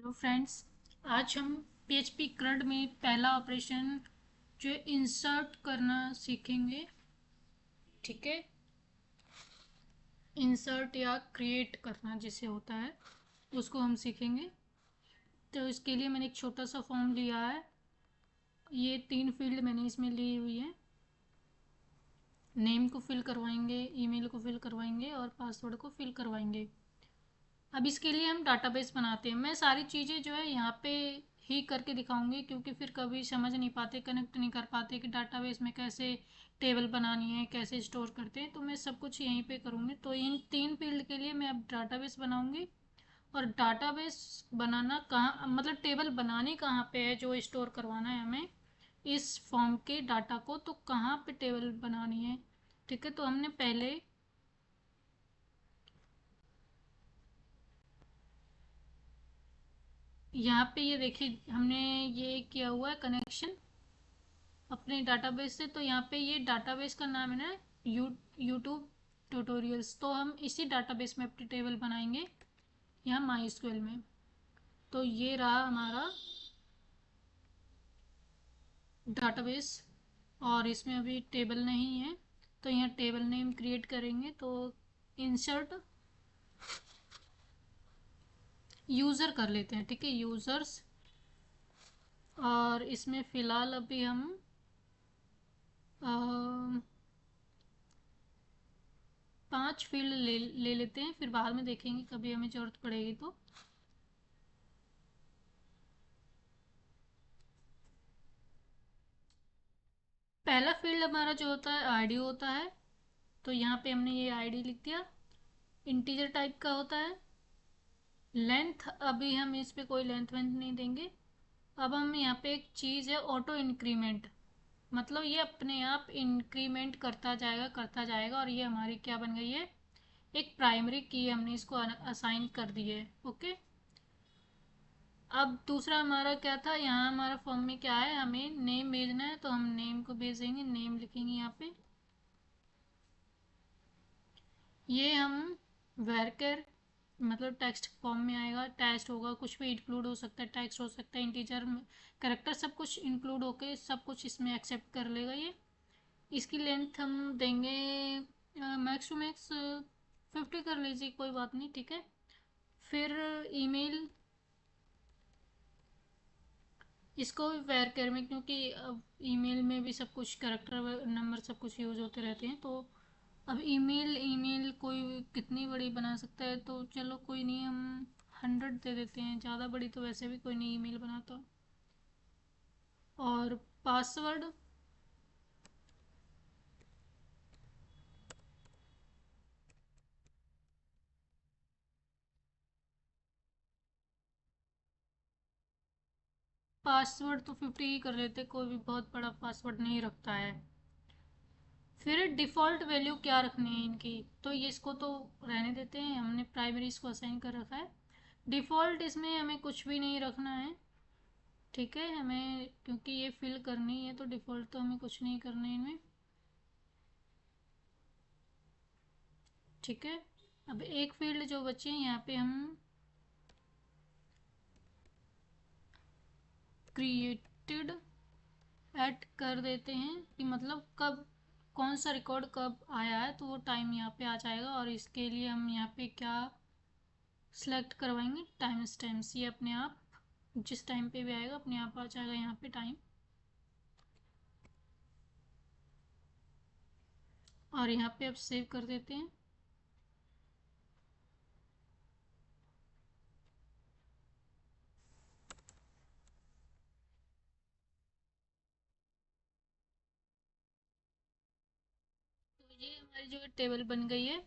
Hello friends. आज हम PHP CRUD में पहला ऑपरेशन जो इंसर्ट करना सीखेंगे। ठीक है, इंसर्ट या क्रिएट करना जिसे होता है उसको हम सीखेंगे। तो इसके लिए मैंने एक छोटा सा फॉर्म लिया है। ये 3 फील्ड मैंने इसमें ली हुई है। नेम को फिल करवाएंगे, ईमेल को फिल करवाएंगे और पासवर्ड को फिल करवाएंगे। अब इसके लिए हम डाटाबेस बनाते हैं। मैं सारी चीज़ें जो है यहाँ पे ही करके दिखाऊंगी, क्योंकि फिर कभी समझ नहीं पाते, कनेक्ट नहीं कर पाते कि डाटाबेस में कैसे टेबल बनानी है, कैसे स्टोर करते हैं। तो मैं सब कुछ यहीं पे करूँगी। तो इन 3 फील्ड के लिए मैं अब डाटाबेस बनाऊँगी। और डाटाबेस बनाना कहाँ, मतलब टेबल बनानी कहाँ पे है, जो स्टोर करवाना है हमें इस फॉर्म के डाटा को, तो कहाँ पे टेबल बनानी है। ठीक है, तो हमने पहले यहाँ पे ये देखिए हमने ये किया हुआ है कनेक्शन अपने डाटाबेस से। तो यहाँ पे ये डाटाबेस का नाम है ना, यूट्यूब ट्यूटोरियल्स। तो हम इसी डाटाबेस में अपनी टेबल बनाएंगे यहाँ MySQL में। तो ये रहा हमारा डाटाबेस और इसमें अभी टेबल नहीं है, तो यहाँ टेबल नेम क्रिएट करेंगे। तो इंसर्ट यूज़र कर लेते हैं। ठीक है, यूज़र्स। और इसमें फ़िलहाल अभी हम 5 फील्ड ले लेते हैं, फिर बाद में देखेंगे कभी हमें ज़रूरत पड़ेगी तो। पहला फील्ड हमारा जो होता है आईडी होता है। तो यहाँ पे हमने ये आईडी लिख दिया। इंटीजर टाइप का होता है। लेंथ अभी हम इस पे कोई लेंथ वेंथ नहीं देंगे। अब हम यहाँ पे एक चीज़ है ऑटो इंक्रीमेंट, मतलब ये अपने आप इंक्रीमेंट करता जाएगा। और ये हमारी क्या बन गई है, एक प्राइमरी की हमने इसको असाइन कर दी है। ओके। अब दूसरा हमारा क्या था, यहाँ हमारा फॉर्म में क्या है, हमें नेम भेजना है। तो हम नेम को भेजेंगे, नेम लिखेंगे यहाँ पे। ये हम वर्कर, मतलब टेक्स्ट फॉर्म में आएगा, टेक्स्ट होगा, कुछ भी इंक्लूड हो सकता है, टेक्स्ट हो सकता है, इंटीजर, कैरेक्टर, सब कुछ इंक्लूड होके सब कुछ इसमें एक्सेप्ट कर लेगा ये। इसकी लेंथ हम देंगे मैक्स टू मैक्स 50 कर लीजिए, कोई बात नहीं। ठीक है। फिर ईमेल, इसको भी वर्कर में, क्योंकि अब ईमेल में भी सब कुछ कैरेक्टर नंबर सब कुछ यूज होते रहते हैं। तो अब ईमेल ईमेल कोई कितनी बड़ी बना सकता है, तो चलो कोई नहीं, हम 100 दे देते हैं। ज़्यादा बड़ी तो वैसे भी कोई नहीं ईमेल बनाता। और पासवर्ड, पासवर्ड तो 50 ही कर लेते, कोई भी बहुत बड़ा पासवर्ड नहीं रखता है। फिर डिफ़ॉल्ट वैल्यू क्या रखनी है इनकी, तो ये इसको तो रहने देते हैं, हमने प्राइमरी इसको असाइन कर रखा है। डिफ़ॉल्ट इसमें हमें कुछ भी नहीं रखना है। ठीक है, हमें क्योंकि ये फिल करनी है तो डिफ़ॉल्ट तो हमें कुछ नहीं करना है इनमें। ठीक है। अब एक फील्ड जो बची है यहाँ पे हम क्रिएटेड ऐड कर देते हैं, कि मतलब कब कौन सा रिकॉर्ड कब आया है, तो वो टाइम यहाँ पे आ जाएगा। और इसके लिए हम यहाँ पे क्या सेलेक्ट करवाएंगे, टाइम स्टैम्प्स। ये अपने आप जिस टाइम पे भी आएगा अपने आप आ जाएगा यहाँ पे टाइम। और यहाँ पे अब सेव कर देते हैं। तो ये हमारी जो टेबल बन गई है,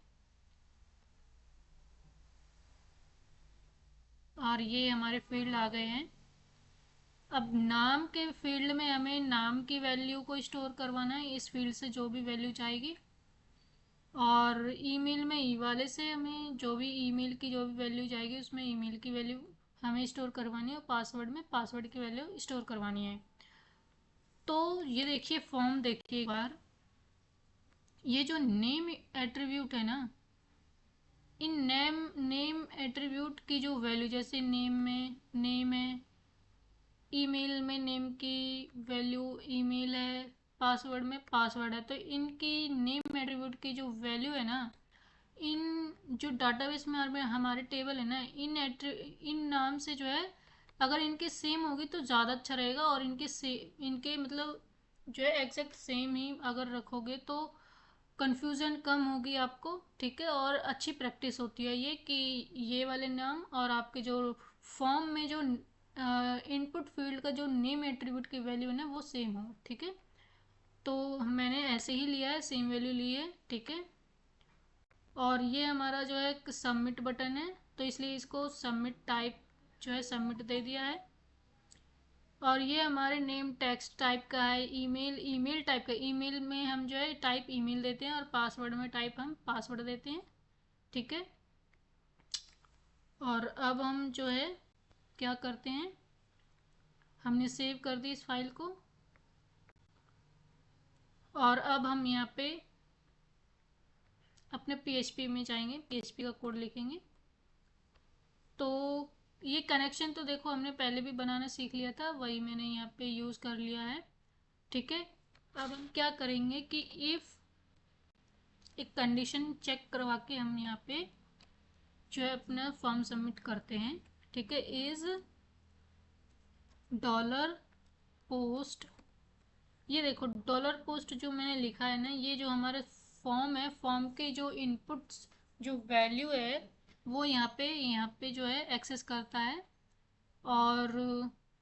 और ये हमारे फील्ड आ गए हैं। अब नाम के फील्ड में हमें नाम की वैल्यू को स्टोर करवाना है, इस फील्ड से जो भी वैल्यू जाएगी। और ईमेल में ई वाले से हमें जो भी ईमेल की जो भी वैल्यू जाएगी उसमें ईमेल की वैल्यू हमें स्टोर करवानी है। और पासवर्ड में पासवर्ड की वैल्यू स्टोर करवानी है। तो ये देखिए फॉर्म देखिए एक बार, ये जो नेम एट्रीब्यूट है ना, इन नेम एट्रीब्यूट की जो वैल्यू, जैसे नेम में नेम है, ईमेल में नेम की वैल्यू ईमेल है, पासवर्ड में पासवर्ड है, तो इनकी नेम एट्रीब्यूट की जो वैल्यू है ना, इन जो डाटाबेस में हमारे टेबल है ना, इन नाम से जो है, अगर इनके सेम होगी तो ज़्यादा अच्छा रहेगा, और इनके मतलब जो है एग्जैक्ट सेम ही अगर रखोगे तो कंफ्यूजन कम होगी आपको, ठीक है, और अच्छी प्रैक्टिस होती है ये कि ये वाले नाम और आपके जो फॉर्म में जो इनपुट फील्ड का जो नेम एट्रीब्यूट की वैल्यू है ना वो सेम हो, ठीक है। तो मैंने ऐसे ही लिया है, सेम वैल्यू ली है, ठीक है। और ये हमारा जो है सबमिट बटन है, तो इसलिए इसको सबमिट टाइप जो है सबमिट दे दिया है। और ये हमारे नेम टेक्स्ट टाइप का है, ईमेल ईमेल टाइप का, ईमेल में हम जो है टाइप ईमेल देते हैं और पासवर्ड में टाइप हम पासवर्ड देते हैं, ठीक है। और अब हम जो है क्या करते हैं, हमने सेव कर दी इस फाइल को, और अब हम यहाँ पे अपने PHP में जाएंगे, PHP का कोड लिखेंगे। तो ये कनेक्शन तो देखो हमने पहले भी बनाना सीख लिया था, वही मैंने यहाँ पे यूज़ कर लिया है, ठीक है। अब हम क्या करेंगे कि इफ़ एक कंडीशन चेक करवा के हम यहाँ पे जो है अपना फॉर्म सबमिट करते हैं, ठीक है। इज डॉलर पोस्ट, ये देखो डॉलर पोस्ट जो मैंने लिखा है ना, ये जो हमारे फॉर्म है, फॉर्म के जो इनपुट्स जो वैल्यू है वो यहाँ पे जो है एक्सेस करता है। और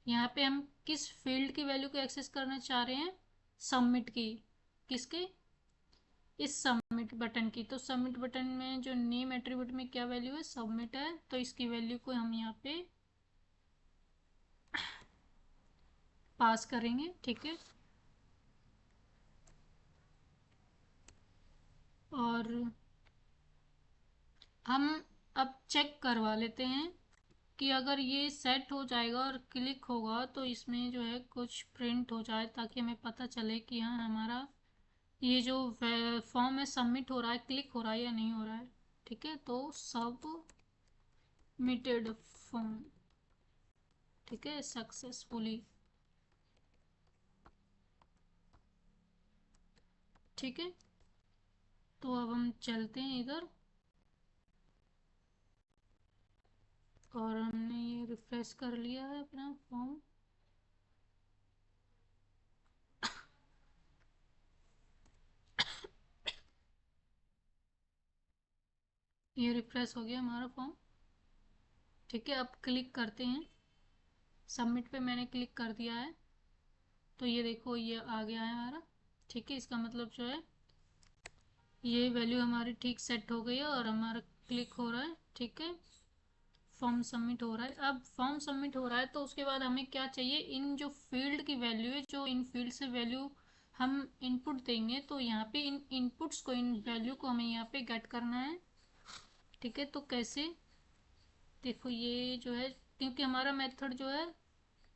यहाँ पे हम किस फील्ड की वैल्यू को एक्सेस करना चाह रहे हैं, सबमिट की, किसके, इस सबमिट बटन की। तो सबमिट बटन में जो नेम एट्रीब्यूट में क्या वैल्यू है, सबमिट है, तो इसकी वैल्यू को हम यहाँ पे पास करेंगे, ठीक है। और हम अब चेक करवा लेते हैं कि अगर ये सेट हो जाएगा और क्लिक होगा तो इसमें जो है कुछ प्रिंट हो जाए, ताकि हमें पता चले कि हाँ हमारा ये जो फॉर्म है सबमिट हो रहा है, क्लिक हो रहा है या नहीं हो रहा है, ठीक है। तो सबमिटेड फॉर्म, ठीक है, सक्सेसफुली, ठीक है। तो अब हम चलते हैं इधर, और हमने ये रिफ्रेश कर लिया है अपना फॉर्म, ये रिफ्रेश हो गया हमारा फॉर्म, ठीक है। अब क्लिक करते हैं, सबमिट पे मैंने क्लिक कर दिया है, तो ये देखो ये आ गया है हमारा, ठीक है। इसका मतलब जो है ये वैल्यू हमारी ठीक सेट हो गई है और हमारा क्लिक हो रहा है, ठीक है। फॉर्म सबमिट हो रहा है। अब फॉर्म सबमिट हो रहा है तो उसके बाद हमें क्या चाहिए, इन जो फील्ड की वैल्यू है, जो इन फील्ड से वैल्यू हम इनपुट देंगे, तो यहाँ पे इन इनपुट्स को, इन वैल्यू को हमें यहाँ पे गेट करना है, ठीक है। तो कैसे, देखो ये जो है, क्योंकि हमारा मेथड जो है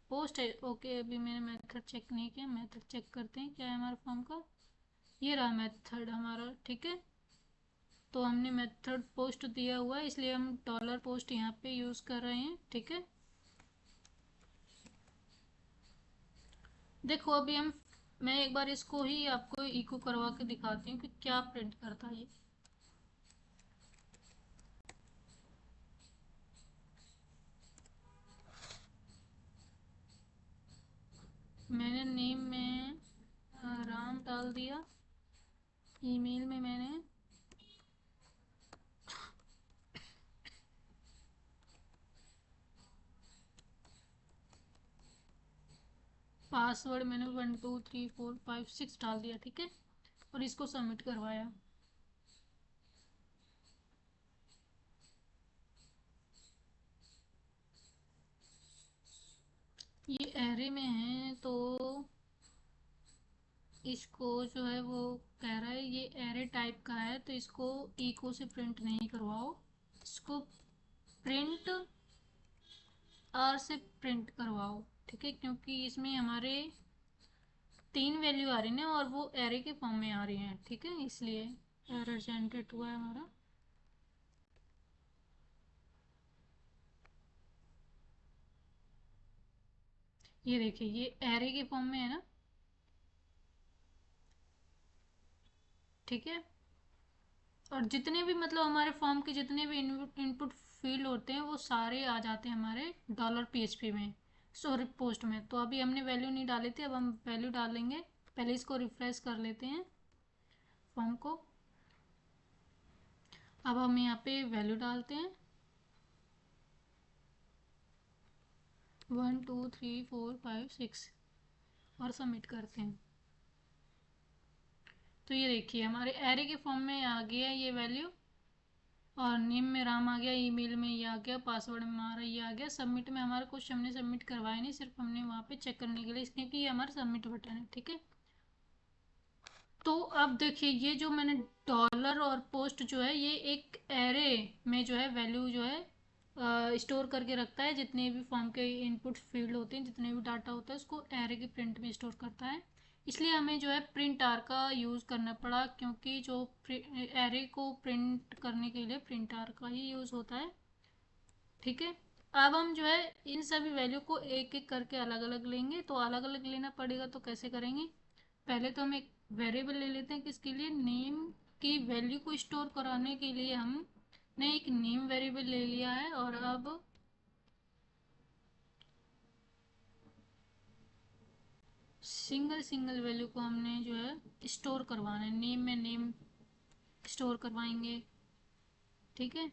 पोस्ट है, ओके। अभी मैंने मेथड चेक नहीं किया, मेथड चेक करते हैं क्या है हमारे फॉर्म का, ये रहा मेथड हमारा, ठीक है। तो हमने मेथड पोस्ट दिया हुआ है, इसलिए हम डॉलर पोस्ट यहाँ पे यूज़ कर रहे हैं, ठीक है। देखो अभी मैं एक बार इसको ही आपको इको करवा के दिखाती हूँ कि क्या प्रिंट करता है ये। मैंने नेम में राम डाल दिया, ईमेल में मैंने पासवर्ड मैंने 1 2 3 4 5 6 डाल दिया, ठीक है। और इसको सबमिट करवाया। ये एरे में है तो इसको जो है वो कह रहा है ये एरे टाइप का है, तो इसको इको से प्रिंट नहीं करवाओ, इसको प्रिंट आर से प्रिंट करवाओ, ठीक है। क्योंकि इसमें हमारे 3 वैल्यू आ रही है और वो एरे के फॉर्म में आ रही हैं, ठीक है, इसलिए एरर जनरेट हुआ है हमारा। ये देखिए ये एरे के फॉर्म में है ना, ठीक है। और जितने भी मतलब हमारे फॉर्म के जितने भी इनपुट फील्ड होते हैं वो सारे आ जाते हैं हमारे डॉलर पीएचपी में, सॉरी पोस्ट में। तो अभी हमने वैल्यू नहीं डाली थी, अब हम वैल्यू डालेंगे। पहले इसको रिफ्रेश कर लेते हैं फॉर्म को। अब हम यहाँ पे वैल्यू डालते हैं 1 2 3 4 5 6 और सबमिट करते हैं। तो ये देखिए हमारे एरे के फॉर्म में आ गया ये वैल्यू, और नेम में राम आ गया, ईमेल में ये आ गया, पासवर्ड में हमारा ये आ गया। सबमिट में हमारा कुछ हमने सबमिट करवाया नहीं, सिर्फ हमने वहाँ पे चेक करने के लिए, इसलिए कि ये हमारा सबमिट बटन है, ठीक है। तो अब देखिए ये जो मैंने डॉलर और पोस्ट जो है ये एक एरे में जो है वैल्यू जो है स्टोर करके रखता है। जितने भी फॉर्म के इनपुट फील्ड होते हैं, जितने भी डाटा होता है, उसको एरे के प्रिंट में स्टोर करता है। इसलिए हमें जो है प्रिंट आर का यूज़ करना पड़ा, क्योंकि जो एरे को प्रिंट करने के लिए प्रिंट आर का ही यूज़ होता है, ठीक है। अब हम जो है इन सभी वैल्यू को एक एक करके अलग अलग लेंगे। तो अलग अलग लेना पड़ेगा, तो कैसे करेंगे? पहले तो हम एक वेरिएबल ले लेते हैं, किसके लिए? नेम की वैल्यू को स्टोर कराने के लिए हमने एक नेम वेरिएबल ले लिया है। और अब सिंगल सिंगल वैल्यू को हमने जो है स्टोर करवाना है। नेम में नेम स्टोर करवाएंगे, ठीक है।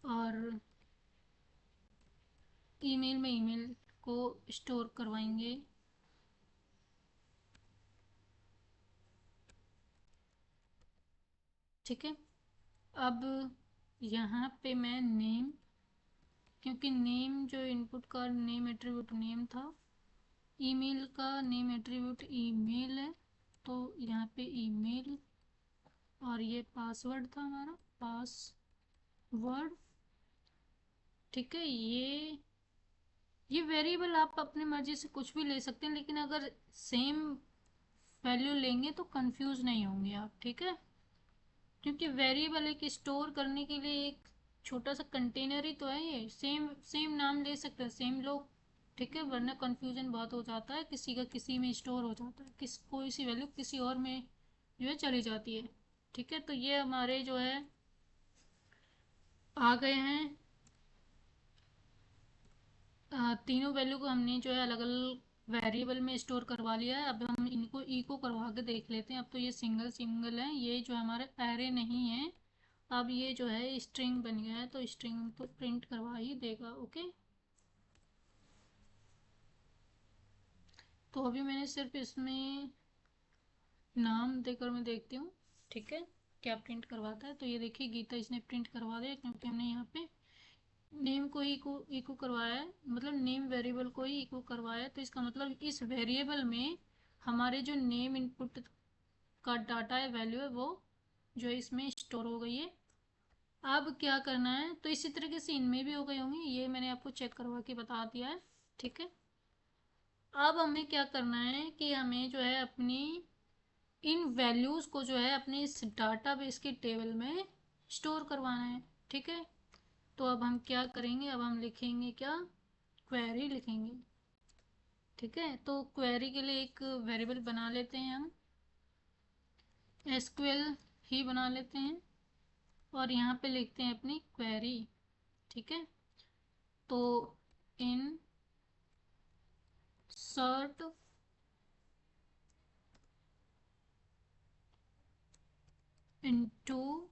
और ईमेल में ईमेल को स्टोर करवाएंगे, ठीक है। अब यहाँ पे मैं नेम, क्योंकि नेम जो इनपुट का नेम एट्रीब्यूट नेम था, ईमेल का नेम एट्रीब्यूट ईमेल है, तो यहाँ पे ईमेल, और ये पासवर्ड था हमारा पासवर्ड, ठीक है। ये वेरिएबल आप अपनी मर्जी से कुछ भी ले सकते हैं, लेकिन अगर सेम वैल्यू लेंगे तो कंफ्यूज नहीं होंगे आप, ठीक है। क्योंकि वेरिएबल एक स्टोर करने के लिए एक छोटा सा कंटेनर ही तो है, ये सेम सेम नाम ले सकते हैं सेम लोग, ठीक है। वरना कंफ्यूजन बहुत हो जाता है, किसी का किसी में स्टोर हो जाता है, कोई सी वैल्यू किसी और में जो है चली जाती है, ठीक है। तो ये हमारे जो है आ गए हैं तीनों वैल्यू को हमने जो है अलग अलग वेरिएबल में स्टोर करवा लिया है। अब हम इनको इको करवा के देख लेते हैं। अब तो ये सिंगल सिंगल है, ये जो हमारे एरे नहीं है। अब ये जो है स्ट्रिंग बन गया है, तो स्ट्रिंग तो प्रिंट करवा ही देगा, ओके। तो अभी मैंने सिर्फ इसमें नाम देकर मैं देखती हूँ, ठीक है, क्या प्रिंट करवाता है। तो ये देखिए गीता इसने प्रिंट करवा दिया, क्योंकि हमने यहाँ पे नेम को ही इको इको करवाया है, मतलब नेम वेरिएबल को ही इको करवाया है। तो इसका मतलब इस वेरिएबल में हमारे जो नेम इनपुट का डाटा है, वैल्यू है, वो जो है इसमें स्टोर हो गई है। अब क्या करना है? तो इसी तरीके से इनमें भी हो गई होंगी, ये मैंने आपको चेक करवा के बता दिया है, ठीक है। अब हमें क्या करना है कि हमें जो है अपनी इन वैल्यूज़ को जो है अपने इस डाटाबेस के टेबल में स्टोर करवाना है, ठीक है। तो अब हम क्या करेंगे? अब हम लिखेंगे क्या? क्वेरी लिखेंगे, ठीक है। तो क्वेरी के लिए एक वेरिएबल बना लेते हैं हम, एसक्यूएल ही बना लेते हैं, और यहाँ पे लिखते हैं अपनी क्वेरी, ठीक है। तो इन सर्ट इनटू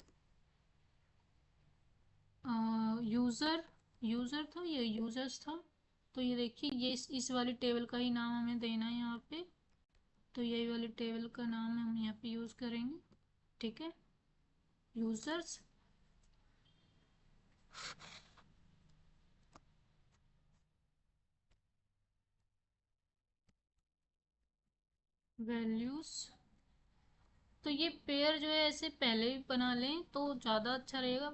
यूज़र, यूज़र था ये, यूज़र्स था। तो ये देखिए ये इस वाली टेबल का ही नाम हमें देना है यहाँ पे। तो यही वाली टेबल का नाम हम यहाँ पे यूज़ करेंगे, ठीक है। Users values. तो ये पेयर जो है ऐसे पहले भी बना लें तो ज़्यादा अच्छा रहेगा,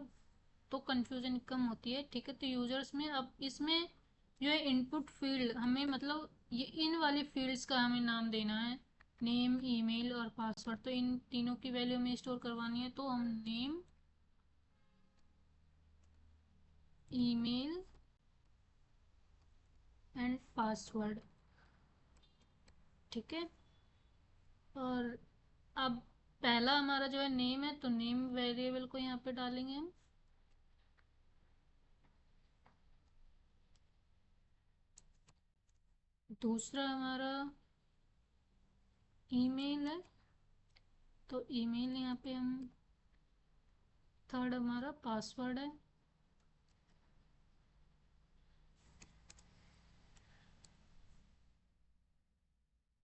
तो कन्फ्यूज़न कम होती है, ठीक है। तो यूज़र्स में अब इसमें जो है इनपुट फील्ड हमें मतलब ये इन वाली फील्ड्स का हमें नाम देना है, नेम ईमेल और पासवर्ड। तो इन तीनों की वैल्यू हमें स्टोर करवानी है, तो हम नेम ईमेल पासवर्ड। ठीक है, और अब पहला हमारा जो है नेम है, तो नेम वेरिएबल को यहाँ पे डालेंगे हम। दूसरा हमारा ईमेल है, तो ईमेल यहाँ पे हम, थर्ड हमारा पासवर्ड है।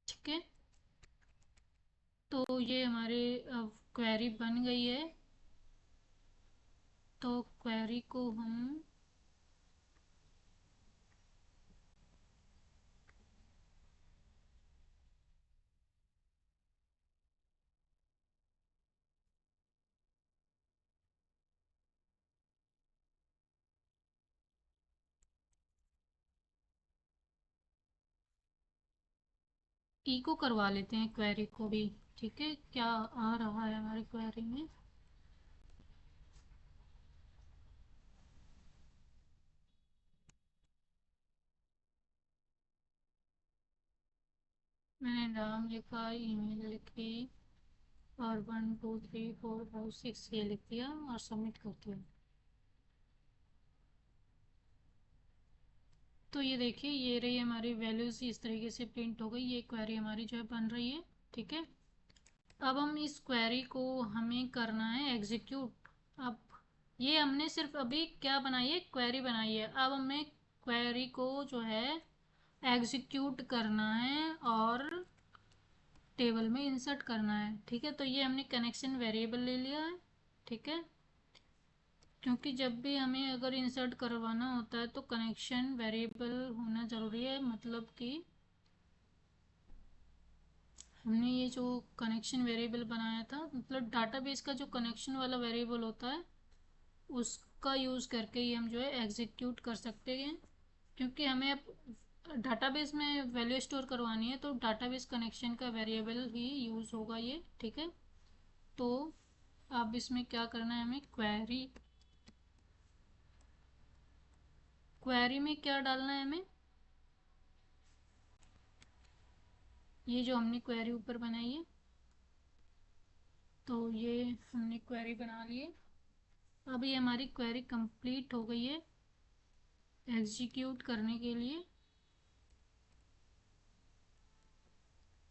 ठीक है, तो ये हमारे अब क्वेरी बन गई है। तो क्वेरी को हम को करवा लेते हैं, क्वेरी को भी। ठीक है, क्या आ रहा है हमारी क्वेरी में। मैंने नाम लिखा, ईमेल लिखी, और 1 2 3 4 5 6 ये लिख दिया और सबमिट कर दिया। तो ये देखिए, ये रही हमारी वैल्यूज, इस तरीके से प्रिंट हो गई। ये क्वेरी हमारी जो है बन रही है। ठीक है, अब हम इस क्वेरी को हमें करना है एग्जीक्यूट। अब ये हमने सिर्फ अभी क्या बनाई है, क्वेरी बनाई है। अब हमें क्वेरी को जो है एग्जीक्यूट करना है और टेबल में इंसर्ट करना है। ठीक है, तो ये हमने कनेक्शन वेरिएबल ले लिया है। ठीक है, क्योंकि जब भी हमें अगर इंसर्ट करवाना होता है तो कनेक्शन वेरिएबल होना ज़रूरी है। मतलब कि हमने ये जो कनेक्शन वेरिएबल बनाया था, मतलब डाटाबेस का जो कनेक्शन वाला वेरिएबल होता है, उसका यूज़ करके ही हम जो है एग्जीक्यूट कर सकते हैं। क्योंकि हमें अब डाटाबेस में वैल्यू स्टोर करवानी है, तो डाटाबेस कनेक्शन का वेरिएबल ही यूज़ होगा ये। ठीक है, तो अब इसमें क्या करना है, हमें क्वेरी, क्वेरी में क्या डालना है हमें, ये जो हमने क्वेरी ऊपर बनाई है, तो ये हमने क्वेरी बना ली है। अब ये हमारी क्वेरी कंप्लीट हो गई है एग्जीक्यूट करने के लिए।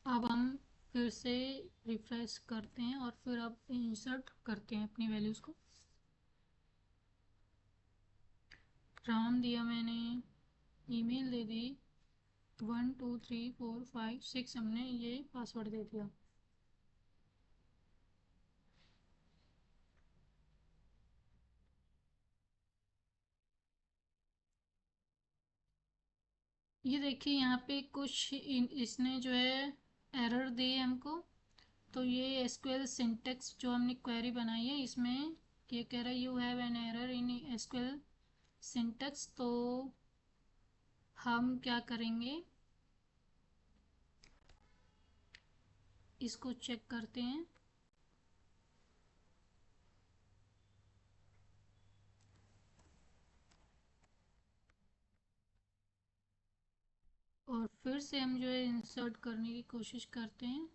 अब हम फिर से रिफ्रेश करते हैं और फिर अब इंसर्ट करते हैं अपनी वैल्यूज़ को। नाम दिया मैंने, ईमेल दे दी, 1 2 3 4 5 6 हमने ये पासवर्ड दे दिया। ये देखिए, यहाँ पे कुछ इसने जो है एरर दी है हमको। तो ये एसक्यूएल सिंटेक्स जो हमने क्वेरी बनाई है, इसमें ये कह रहा है you have an error in SQL syntax. तो हम क्या करेंगे, इसको चेक करते हैं। और फिर से हम जो है इंसर्ट करने की कोशिश करते हैं।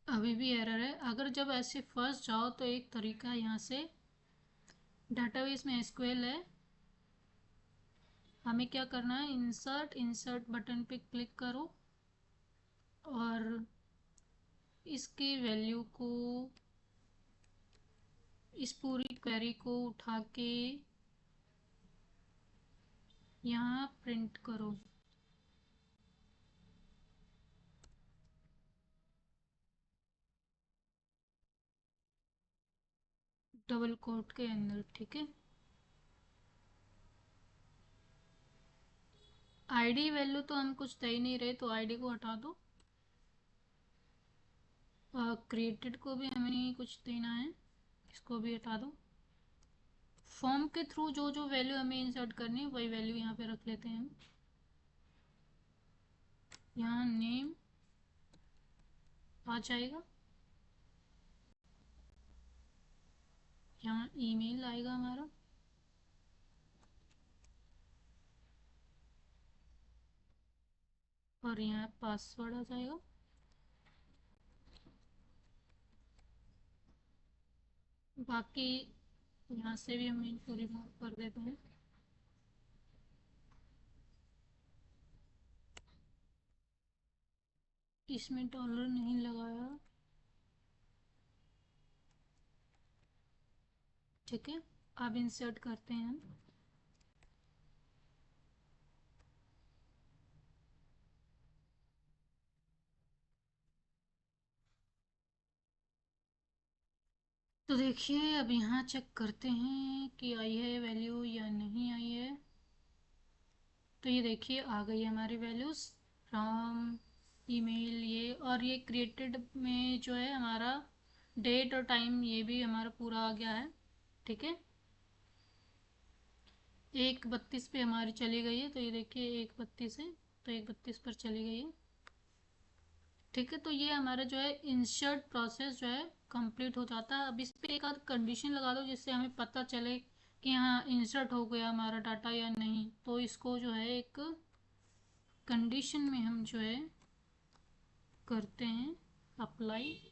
अभी भी एरर है। अगर जब ऐसे फंस जाओ तो एक तरीका यहाँ से, डाटाबेस में एसक्यूएल है, हमें क्या करना है, इंसर्ट इंसर्ट बटन पे क्लिक करो और इसकी वैल्यू को, इस पूरी क्वेरी को उठा के यहाँ प्रिंट करो। डबल कोट के अंदर। ठीक है, आईडी वैल्यू तो हम कुछ दे ही नहीं रहे, तो आईडी को हटा दो। क्रिएटेड को भी हमें नहीं कुछ देना है, इसको भी हटा दो। फॉर्म के थ्रू जो जो वैल्यू हमें इंसर्ट करनी है वही वैल्यू यहाँ पे रख लेते हैं हम। यहाँ नेम आ जाएगा, यहाँ ईमेल आएगा हमारा, और यहाँ पासवर्ड आ जाएगा। बाकी यहाँ से भी हम इनको रिमूव कर देते हैं। इसमें डॉलर नहीं लगाया, ठीक है। अब इंसर्ट करते हैं हम। तो देखिए अब यहाँ चेक करते हैं कि आई है वैल्यू या नहीं आई है। तो ये देखिए आ गई हमारी वैल्यूज़, फ्रॉम, ईमेल, ये, और ये क्रिएटेड में जो है हमारा डेट और टाइम ये भी हमारा पूरा आ गया है, ठीक है। 1:32 पे हमारी चली गई है, तो ये देखिए 1:32 है, तो 1:32 पर चली गई है, ठीक है। तो ये हमारा जो है इंसर्ट प्रोसेस जो है कंप्लीट हो जाता है। अब इस पर एक आध कंडीशन लगा दो जिससे हमें पता चले कि हाँ इंसर्ट हो गया हमारा डाटा या नहीं। तो इसको जो है एक कंडीशन में हम जो है करते हैं अप्लाई।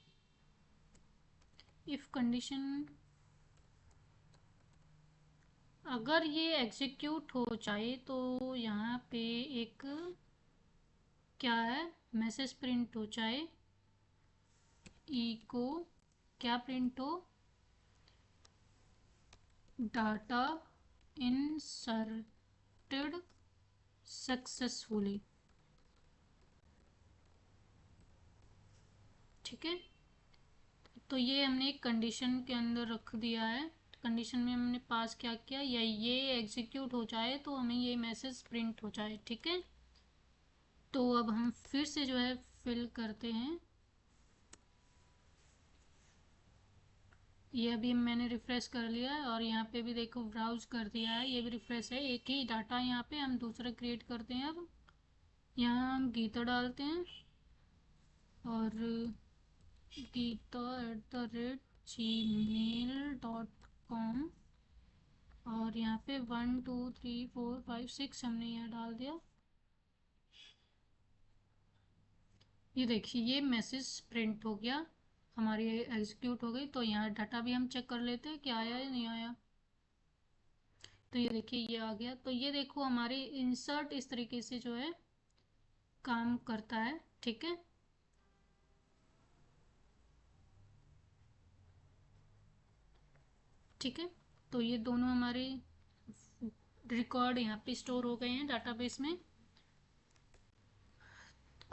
इफ कंडीशन अगर ये एग्जीक्यूट हो जाए तो यहाँ पे एक क्या है मैसेज प्रिंट हो जाए, इको क्या प्रिंट हो, डाटा इंसर्टेड सक्सेसफुली, ठीक है। तो ये हमने एक कंडीशन के अंदर रख दिया है। कंडीशन में हमने पास क्या किया, या ये एग्जीक्यूट हो जाए तो हमें ये मैसेज प्रिंट हो जाए, ठीक है। तो अब हम फिर से जो है फिल करते हैं। ये अभी मैंने रिफ्रेश कर लिया है और यहाँ पे भी देखो ब्राउज कर दिया है, ये भी रिफ्रेश है। एक ही डाटा यहाँ पे हम दूसरा क्रिएट करते हैं। अब यहाँ हम गीता डालते हैं और gita@gmail.com, और यहाँ पे 1 2 3 4 5 6 हमने यहाँ डाल दिया। ये देखिए ये मैसेज प्रिंट हो गया, हमारी एग्जीक्यूट हो गई। तो यहाँ डाटा भी हम चेक कर लेते हैं कि आया या नहीं आया। तो ये देखिए ये आ गया। तो ये देखो हमारे इंसर्ट इस तरीके से जो है काम करता है, ठीक है। ठीक है, तो ये दोनों हमारे रिकॉर्ड यहाँ पे स्टोर हो गए हैं डाटाबेस में।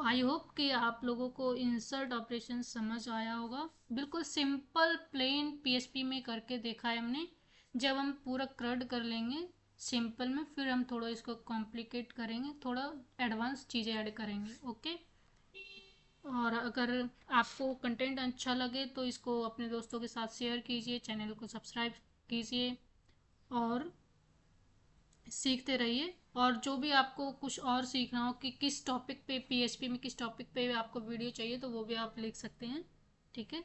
आई होप कि आप लोगों को इंसर्ट ऑपरेशन समझ आया होगा। बिल्कुल सिंपल प्लेन पीएचपी में करके देखा है हमने। जब हम पूरा क्रड कर लेंगे सिंपल में, फिर हम थोड़ा इसको कॉम्प्लिकेट करेंगे, थोड़ा एडवांस चीज़ें ऐड करेंगे, ओके। और अगर आपको कंटेंट अच्छा लगे तो इसको अपने दोस्तों के साथ शेयर कीजिए, चैनल को सब्सक्राइब कीजिए और सीखते रहिए। और जो भी आपको कुछ और सीखना हो कि किस टॉपिक पे पीएचपी में किस टॉपिक पे आपको वीडियो चाहिए तो वो भी आप लिख सकते हैं, ठीक है।